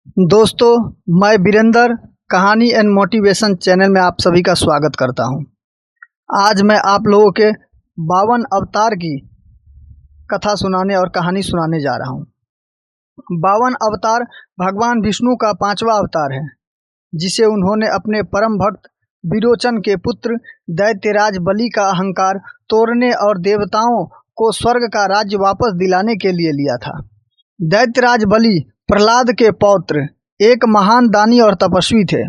दोस्तों, मैं वीरेंद्र कहानी एंड मोटिवेशन चैनल में आप सभी का स्वागत करता हूं। आज मैं आप लोगों के 52 अवतार की कथा सुनाने और कहानी सुनाने जा रहा हूं। 52 अवतार भगवान विष्णु का 5वां अवतार है, जिसे उन्होंने अपने परम भक्त विरोचन के पुत्र दैत्यराज बलि का अहंकार तोड़ने और देवताओं को स्वर्ग का राज्य वापस दिलाने के लिए लिया था। दैत्यराज बलि प्रहलाद के पौत्र एक महान दानी और तपस्वी थे।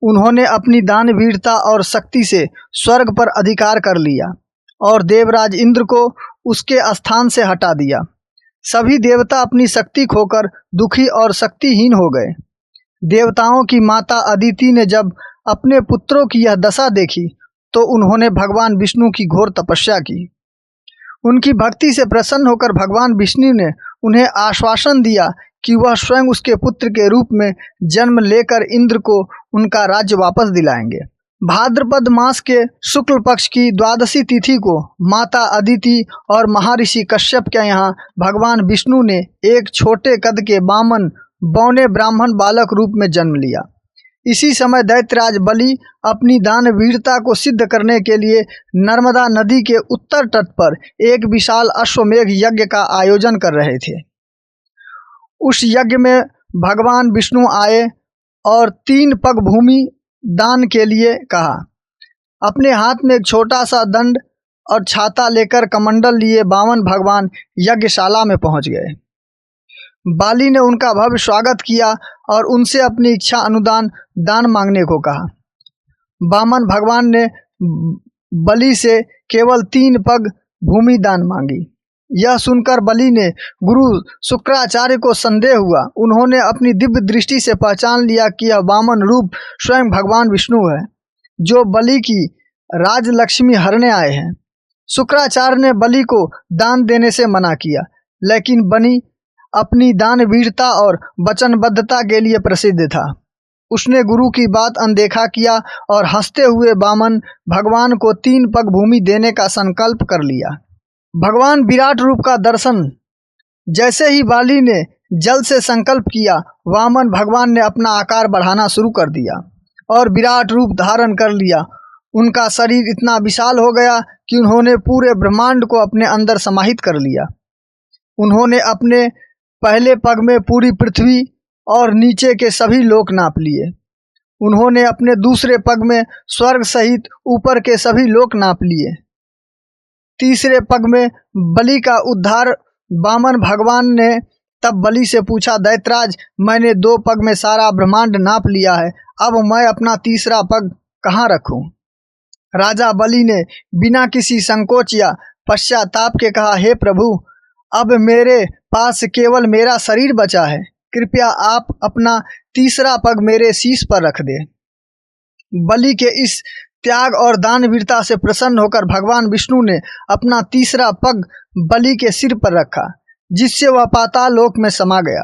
उन्होंने अपनी दानवीरता और शक्ति से स्वर्ग पर अधिकार कर लिया और देवराज इंद्र को उसके स्थान से हटा दिया। सभी देवता अपनी शक्ति खोकर दुखी और शक्तिहीन हो गए। देवताओं की माता अदिति ने जब अपने पुत्रों की यह दशा देखी तो उन्होंने भगवान विष्णु की घोर तपस्या की। उनकी भक्ति से प्रसन्न होकर भगवान विष्णु ने उन्हें आश्वासन दिया कि वह स्वयं उसके पुत्र के रूप में जन्म लेकर इंद्र को उनका राज्य वापस दिलाएंगे। भाद्रपद मास के शुक्ल पक्ष की द्वादशी तिथि को माता अदिति और महर्षि कश्यप के यहाँ भगवान विष्णु ने एक छोटे कद के बामन बौने ब्राह्मण बालक रूप में जन्म लिया। इसी समय दैत्यराज बलि अपनी दानवीरता को सिद्ध करने के लिए नर्मदा नदी के उत्तर तट पर एक विशाल अश्वमेघ यज्ञ का आयोजन कर रहे थे। उस यज्ञ में भगवान विष्णु आए और 3 पग भूमि दान के लिए कहा। अपने हाथ में एक छोटा सा दंड और छाता लेकर कमंडल लिए 52 भगवान यज्ञशाला में पहुंच गए। बाली ने उनका भव्य स्वागत किया और उनसे अपनी इच्छा अनुदान दान मांगने को कहा। 52 भगवान ने बलि से केवल 3 पग भूमि दान मांगी। यह सुनकर बलि ने गुरु शुक्राचार्य को संदेह हुआ। उन्होंने अपनी दिव्य दृष्टि से पहचान लिया कि यह वामन रूप स्वयं भगवान विष्णु है, जो बलि की राजलक्ष्मी हरने आए हैं। शुक्राचार्य ने बलि को दान देने से मना किया, लेकिन बलि अपनी दानवीरता और वचनबद्धता के लिए प्रसिद्ध था। उसने गुरु की बात अनदेखा किया और हंसते हुए वामन भगवान को 3 पग भूमि देने का संकल्प कर लिया। भगवान विराट रूप का दर्शन जैसे ही बाली ने जल से संकल्प किया, वामन भगवान ने अपना आकार बढ़ाना शुरू कर दिया और विराट रूप धारण कर लिया। उनका शरीर इतना विशाल हो गया कि उन्होंने पूरे ब्रह्मांड को अपने अंदर समाहित कर लिया। उन्होंने अपने पहले पग में पूरी पृथ्वी और नीचे के सभी लोक नाप लिए। उन्होंने अपने दूसरे पग में स्वर्ग सहित ऊपर के सभी लोक नाप लिए। तीसरे पग में बलि का उद्धार वामन भगवान ने तब बलि से पूछा, दैत्यराज, मैंने 2 पग में सारा ब्रह्मांड नाप लिया है, अब मैं अपना तीसरा पग कहाँ रखूं? राजा बलि ने बिना किसी संकोच या पश्चाताप के कहा, हे प्रभु, अब मेरे पास केवल मेरा शरीर बचा है। कृपया आप अपना तीसरा पग मेरे शीश पर रख दे। बलि के इस त्याग और दानवीरता से प्रसन्न होकर भगवान विष्णु ने अपना तीसरा पग बलि के सिर पर रखा, जिससे वह पाताल लोक में समा गया।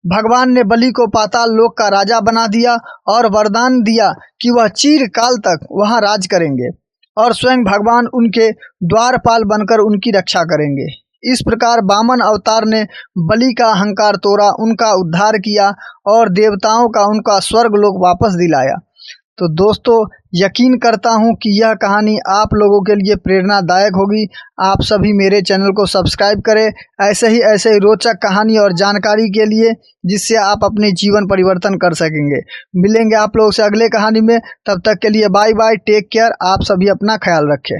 भगवान ने बलि को पाताल लोक का राजा बना दिया और वरदान दिया कि वह चिरकाल तक वहां राज करेंगे और स्वयं भगवान उनके द्वारपाल बनकर उनकी रक्षा करेंगे। इस प्रकार वामन अवतार ने बलि का अहंकार तोड़ा, उनका उद्धार किया और देवताओं का उनका स्वर्ग लोक वापस दिलाया। तो दोस्तों, यकीन करता हूं कि यह कहानी आप लोगों के लिए प्रेरणादायक होगी। आप सभी मेरे चैनल को सब्सक्राइब करें ऐसे ही रोचक कहानी और जानकारी के लिए, जिससे आप अपने जीवन परिवर्तन कर सकेंगे। मिलेंगे आप लोगों से अगले कहानी में। तब तक के लिए बाय बाय, टेक केयर। आप सभी अपना ख्याल रखें।